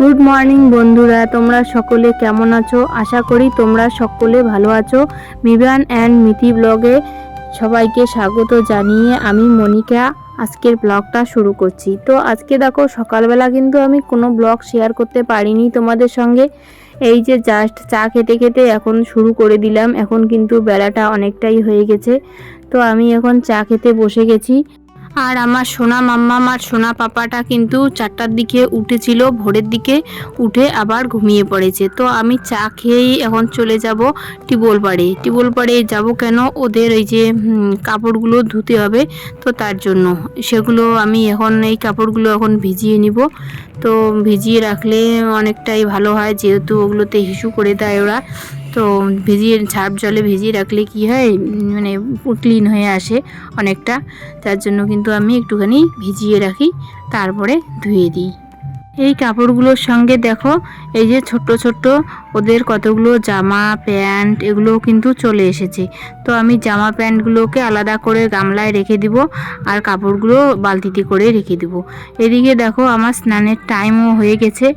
Good morning বন্ধুরা, তোমরা সকলে কেমন আছো? আশা করি তোমরা সকলে ভালো আছো। মিবান অ্যান্ড মিতি ব্লগে সবাইকে স্বাগত জানিয়ে আমি মনিকা আজকের ব্লগটা শুরু করছি। তো আজকে দেখো সকালবেলা কিন্তু আমি কোনো ব্লগ শেয়ার করতে পারিনি তোমাদের সঙ্গে। এই যে জাস্ট চা খেতে খেতে এখন শুরু করে দিলাম। এখন কিন্তু বেলাটা অনেকটাই হয়ে গেছে, তো আমি এখন চা খেতে বসে গেছি। আর আমার সোনা মাম্মাম আর সোনা পাপাটা কিন্তু 4টার দিকে উঠেছিল, ভোরের দিকে উঠে আবার ঘুমিয়ে পড়েছে। তো আমি চা খেয়েই এখন চলে যাব টিউবওয়েল পাড়ে যাব কেন, ওদের এই যে কাপড়গুলো ধুতে হবে, তো তার জন্য সেগুলো আমি এখন এই কাপড়গুলো এখন ভিজিয়ে নিব। তো ভিজিয়ে রাখলে অনেকটাই ভালো হয়, যেহেতু ওগুলোতে হিসু করে দেয় ওরা। তো ভিজিয়ে ঝাঁপ জলে ভিজিয়ে রাখলে কি হয়, মানে ক্লিন হয়ে আসে অনেকটা। তার জন্য কিন্তু আমি একটুখানি ভিজিয়ে রাখি, তারপরে ধুয়ে দিই। এই কাপড়গুলোর সঙ্গে দেখো এই যে ছোট্ট ছোট্ট ওদের কতগুলো জামা প্যান্ট এগুলোও কিন্তু চলে এসেছে। তো আমি জামা প্যান্টগুলোকে আলাদা করে গামলায় রেখে দিব, আর কাপড়গুলো বালতিতে করে রেখে দিব। এদিকে দেখো আমার স্নানের টাইমও হয়ে গেছে।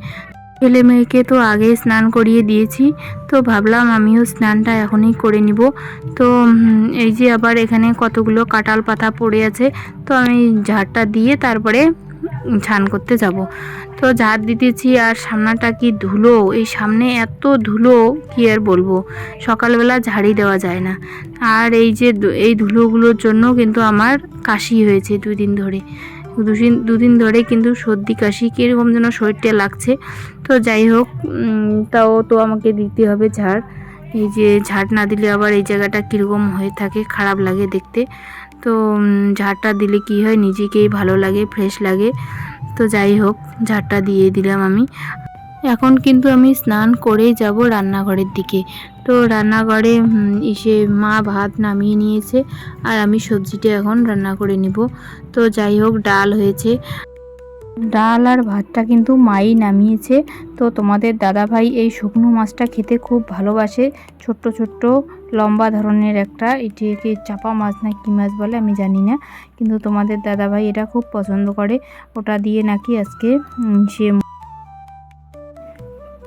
ছেলে মেয়েকে তো আগে স্নান করিয়ে দিয়েছি, তো ভাবলাম আমিও স্নানটা এখনই করে নিব। তো এই যে আবার এখানে কতগুলো কাঁঠাল পাতা পড়ে আছে, তো আমি ঝাড়টা দিয়ে তারপরে স্নান করতে যাব। তো ঝাড় দিতেছি, আর সামনাটা কি ধুলো, এই সামনে এত ধুলো কি আর বলবো, সকালবেলা ঝাড়ি দেওয়া যায় না। আর এই যে এই ধুলোগুলোর জন্য কিন্তু আমার কাশি হয়েছে দুদিন ধরে কিন্তু সর্দি কাশি কীরকম যেন শরীরটা লাগছে। তো যাই হোক, তাও তো আমাকে দিতে হবে ঝাড়। এই যে ঝাড় না দিলে আবার এই জায়গাটা কীরকম হয়ে থাকে, খারাপ লাগে দেখতে। তো ঝাড়টা দিলে কি হয়, নিজেকেই ভালো লাগে, ফ্রেশ লাগে। তো যাই হোক, ঝাড়টা দিয়ে দিলাম আমি। এখন কিন্তু আমি স্নান করেই যাব রান্নাঘরের দিকে। তো রান্নাঘরে মা ভাত নামিয়ে নিয়েছে, আর আমি সবজিটা এখন রান্না করে নিব। তো যাই হোক, ডাল হয়েছে, ডাল আর ভাতটা কিন্তু মাই নামিয়েছে। তো তোমাদের দাদাভাই এই শুকনো মাছটা খেতে খুব ভালোবাসে, ছোট্ট ছোট্ট লম্বা ধরনের একটা, এটিকে চাপা মাছ না কী মাছ বলে আমি জানি না, কিন্তু তোমাদের দাদাভাই এটা খুব পছন্দ করে। ওটা দিয়ে নাকি আজকে সে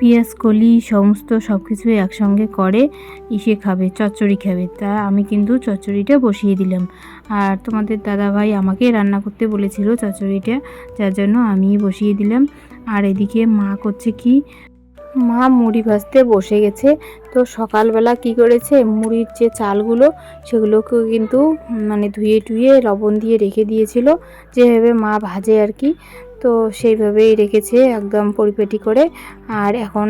পেঁয়াজ কলি সমস্ত সব কিছুই একসঙ্গে করে খাবে, চচ্চড়ি খাবে। তা আমি কিন্তু চচ্চড়িটা বসিয়ে দিলাম, আর তোমাদের দাদাভাই আমাকে রান্না করতে বলেছিল চচ্চড়িটা, যার জন্য আমি বসিয়ে দিলাম। আর এদিকে মা করছে কি, মা মুড়ি ভাজতে বসে গেছে। তো সকালবেলা কি করেছে, মুড়ির যে চালগুলো সেগুলোকে কিন্তু মানে ধুয়ে টুয়ে লবণ দিয়ে রেখে দিয়েছিল, যেভাবে মা ভাজে আর কি। তো সেইভাবেই রেখেছে একদম পরিপাটি করে, আর এখন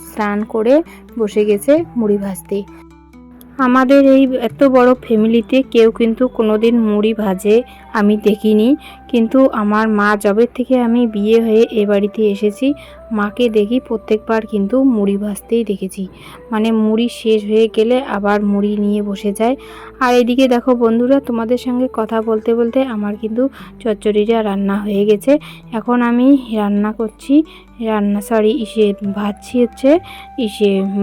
স্নান করে বসে গেছে মুড়ি ভাজতে। আমাদের এই এত বড় ফ্যামিলিতে কেউ কিন্তু কোনোদিন মুড়ি ভাজে আমি দেখিনি, কিন্তু আমার মা যবের থেকে আমি বিয়ে হয়ে এ বাড়িতে এসেছি, মাকে দেখি প্রত্যেকবার কিন্তু মুড়ি ভাজতেই দেখেছি। মানে মুড়ি শেষ হয়ে গেলে আবার মুড়ি নিয়ে বসে যায়। আর এদিকে দেখো বন্ধুরা, তোমাদের সঙ্গে কথা বলতে বলতে আমার কিন্তু চচ্চড়িটা রান্না হয়ে গেছে। এখন আমি রান্না করছি, ভাজছি হচ্ছে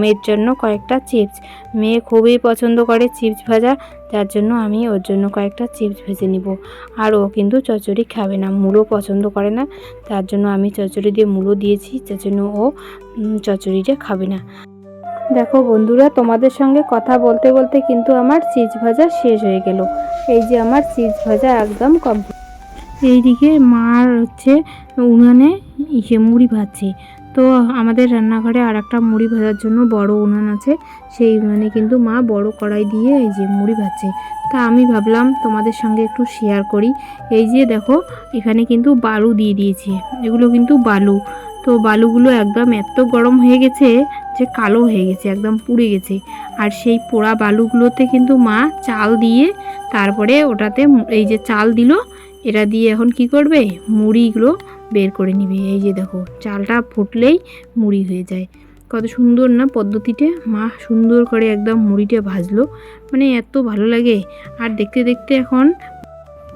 মেয়ের জন্য কয়েকটা চিপস। মেয়ে খুবই পছন্দ করে চিপস ভাজা, যার জন্য আমি ওর জন্য কয়েকটা চিপস ভেজে নিব। আর ও কিন্তু চচ্চড়ি খাবে না, মূলো পছন্দ করে না, তার জন্য আমি চচ্চড়ি দিয়ে মূলো দিয়েছি, যার জন্য ও চচ্চড়িটা খাবে না। দেখো বন্ধুরা, তোমাদের সঙ্গে কথা বলতে বলতে কিন্তু আমার চিপস ভাজা শেষ হয়ে গেল। এই যে আমার চিপস ভাজা একদম কমপ্লিট। এইদিকে মার হচ্ছে উনানে মুড়ি ভাজছে। তো আমাদের রান্নাঘরে আর একটা মুড়ি ভাজার জন্য বড় উনান আছে, সেই উনানে কিন্তু মা বড় কড়াই দিয়ে এই যে মুড়ি ভাজছে। তা আমি ভাবলাম তোমাদের সঙ্গে একটু শেয়ার করি। এই যে দেখো, এখানে কিন্তু বালু দিয়ে দিয়েছে, এগুলো কিন্তু বালু। তো বালুগুলো একদম এত গরম হয়ে গেছে যে কালো হয়ে গেছে, একদম পুড়ে গেছে। আর সেই পোড়া বালুগুলোতে কিন্তু মা চাল দিয়ে তারপরে ওটাতে এই যে চাল দিল, এটা দিয়ে এখন কি করবে, মুড়িগুলো বের করে নিবে। এই যে দেখো, চালটা ফুটলেই মুড়ি হয়ে যায়। কত সুন্দর না পদ্ধতিটা, মা সুন্দর করে একদম মুড়িটা ভাজলো, মানে এত ভালো লাগে। আর দেখতে দেখতে এখন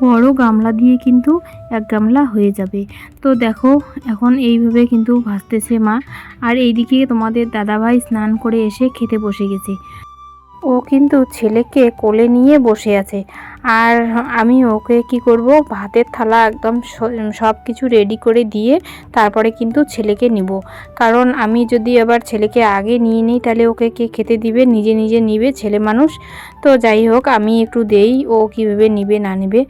বড় গামলা দিয়ে কিন্তু এক গামলা হয়ে যাবে। তো দেখো, এখন এইভাবে কিন্তু ভাজতেছে মা। আর এইদিকে তোমাদের দাদাভাই স্নান করে এসে খেতে বসে গেছে। ও কিন্তু ছেলেকে কোলে নিয়ে বসে আছে, আর আমি ওকে কি করব, ভাতের থালা একদম সব কিছু রেডি করে দিয়ে তারপরে কিন্তু ছেলেকে নিব। কারণ আমি যদি আবার ছেলেকে আগে নিয়ে নিই তাহলে ওকে কে খেতে দিবে, নিজে নিজে নিবে ছেলে মানুষ। তো যাই হোক আমি একটু দেই, ও কীভাবে নিবে না নিবে।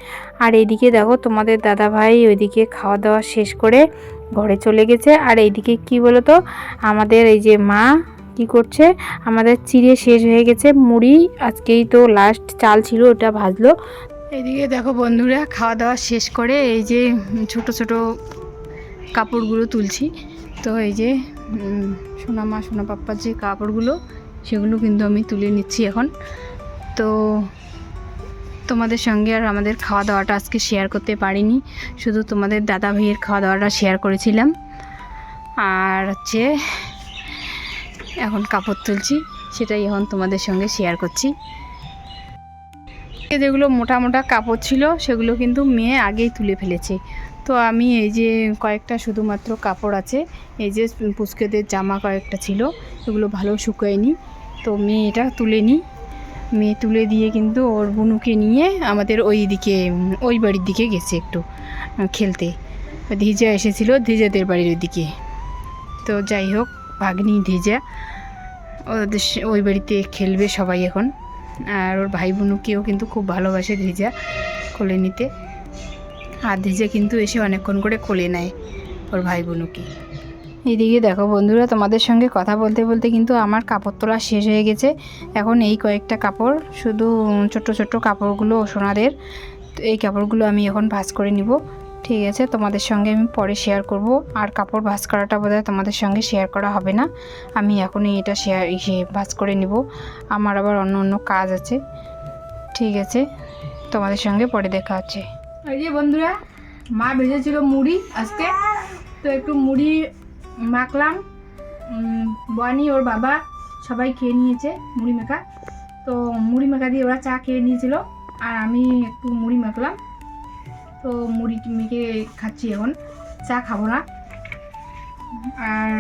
আর এইদিকে দেখো তোমাদের দাদা ভাই ওইদিকে খাওয়া দাওয়া শেষ করে ঘরে চলে গেছে। আর এইদিকে কি বলো তো, আমাদের এই যে মা কি করছে, আমাদের চিড়ে শেষ হয়ে গেছে মুড়ি, আজকেই তো লাস্ট চাল ছিল ওটা ভাজলো। এইদিকে দেখো বন্ধুরা খাওয়া দাওয়া শেষ করে এই যে ছোট ছোট কাপড়গুলো তুলছি। তো এই যে সোনা মা সোনা পাপ্পার যে কাপড়গুলো সেগুলো কিন্তু আমি তুলে নিচ্ছি এখন। তো তোমাদের সঙ্গে আর আমাদের খাওয়া দাওয়াটা আজকে শেয়ার করতে পারিনি, শুধু তোমাদের দাদা ভাইয়ের খাওয়া দাওয়াটা শেয়ার করেছিলাম। আর হচ্ছে এখন কাপড় তুলছি, সেটাই এখন তোমাদের সঙ্গে শেয়ার করছি। যেগুলো মোটা মোটা কাপড় ছিল সেগুলো কিন্তু মেয়ে আগেই তুলে ফেলেছে। তো আমি এই যে কয়েকটা শুধুমাত্র কাপড় আছে, এই যে পুচকেদের জামা কয়েকটা ছিল, এগুলো ভালো শুকায়নি, তো মেয়ে এটা তুলে নিই। মেয়ে তুলে দিয়ে কিন্তু ওর বুনুকে নিয়ে আমাদের ওই বাড়ির দিকে গেছে একটু খেলতে। ধিজা এসেছিলো ধিজাদের বাড়ির ওইদিকে। তো যাই হোক ভাগ্নি ধিজা ওদের ওই বাড়িতে খেলবে সবাই এখন। আর ওর ভাই বোনকেও কিন্তু খুব ভালোবাসে ধিজা কোলে নিতে। আর ধিজা কিন্তু এসে অনেকক্ষণ করে কোলে নেয় ওর ভাই বোনকে। এইদিকে দেখো বন্ধুরা তোমাদের সঙ্গে কথা বলতে বলতে কিন্তু আমার কাপড় তোলা শেষ হয়ে গেছে। এখন এই কয়েকটা কাপড়, শুধু ছোট ছোট কাপড়গুলো সোনাদের, তো এই কাপড়গুলো আমি এখন ভাঁজ করে নিব। ঠিক আছে, তোমাদের সঙ্গে আমি পরে শেয়ার করব। আর কাপড় ভাঁজ করাটা বোধহয় তোমাদের সঙ্গে শেয়ার করা হবে না, আমি এখনই এটা ভাঁজ করে নিব। আমার আবার অন্য অন্য কাজ আছে। ঠিক আছে, তোমাদের সঙ্গে পরে দেখা হচ্ছে। এই যে বন্ধুরা মা ভেজেছিল মুড়ি আজকে, তো একটু মুড়ি মাখলাম। বনি ওর বাবা সবাই খেয়ে নিয়েছে মুড়ি মাখা। তো মুড়ি মাখা দিয়ে ওরা চা খেয়ে নিয়েছিল, আর আমি একটু মুড়ি মাখলাম। তো মুড়ি মেখে খাচ্ছি এখন, চা খাবো না। আর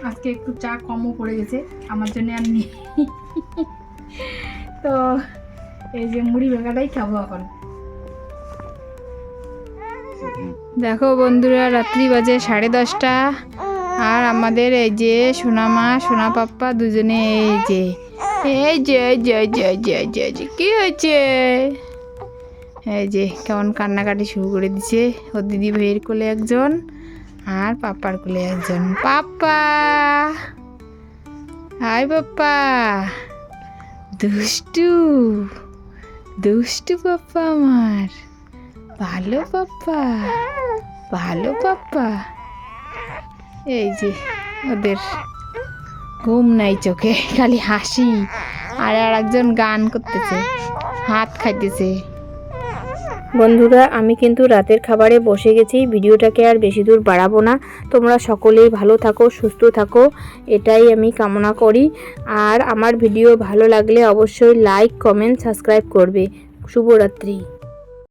আজকে একটু চা কমও পড়ে গেছে আমার জন্য আর নেই। তো এই যে মুড়ি মাখাটাই খাবো এখন। দেখো বন্ধুরা রাত্রি বাজে 10:30, আর আমাদের এই যে সোনা মা সোনা পাপ্পা দুজনে এই যে কি হয়েছে, এই যে কেমন কান্নাকাটি শুরু করে দিছে। ওর দিদি ভাইয়ের কোলে একজন আর পাপ্পার কোলে একজন। পাপ্পা হাই পাপ্পা, দুষ্টু দুষ্টু পাপ্পা আমার, ভালো পাপ্পা ভালো পাপ্পা। এই যে ওদের ঘুম নাই চোখে, খালি হাসি, আর একজন গান করতেছে, হাত খাইতেছে। বন্ধুরা আমি কিন্তু রাতের খাবারে বসে গেছি, ভিডিওটাকে আর বেশি দূর বাড়াবো না। তোমরা সকলেই ভালো থাকো, সুস্থ থাকো, এটাই আমি কামনা করি। আর আমার ভিডিও ভালো লাগলে অবশ্যই লাইক কমেন্ট সাবস্ক্রাইব করবে। শুভরাত্রি।